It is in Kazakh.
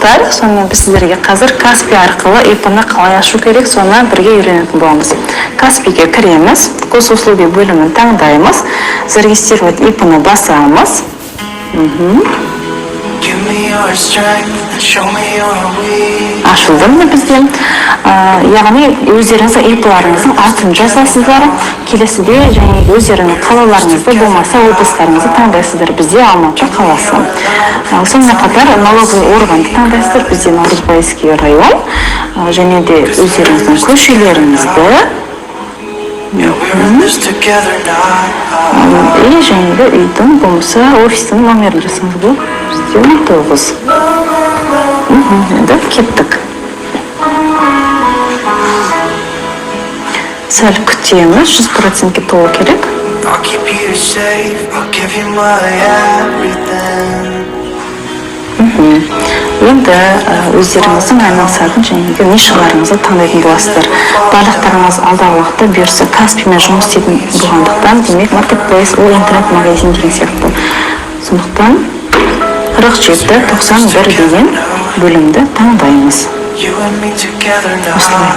достар, сонымен біз сіздерге қазір Каспи арқылы ИП-ны қалай ашу керек, соны бірге үйренетін боламыз. Каспиге кіреміз, госуслуги бөлімін таңдаймыз, зарегистрировать ИП-ны басамыз. Ашылды міне бізде. Яғни өздеріңіздің ИП-ларыңыздың атын жазасыздар. Келесіде және өздеріңіздің қалаларыңызды болмаса облыстарыңызды таңдайсыздар. Бізде Алматы қаласы. Сонымен қатар налоговый органды таңдайсыздар. Бізде Наурызбайский район және де өздеріңіздің көшелеріңізді и және де үйдің болмаса офистің номерін жасаңыз бұл. Бізде 19. Енді кеттік. Сәл күтеміз, 100% толу керек. Енді өздеріңіздің айналысатын және де нишаларыңызды таңдайтын боласыздар. Барлықтарыңыз алдағы уақытта бұйырса Каспимен жұмыс істейтін болғандықтан, демек маркетплейс ол интернет-магазин деген сияқты. Сондықтан 4791 деген бөлімді таңдаймыз. Осылай.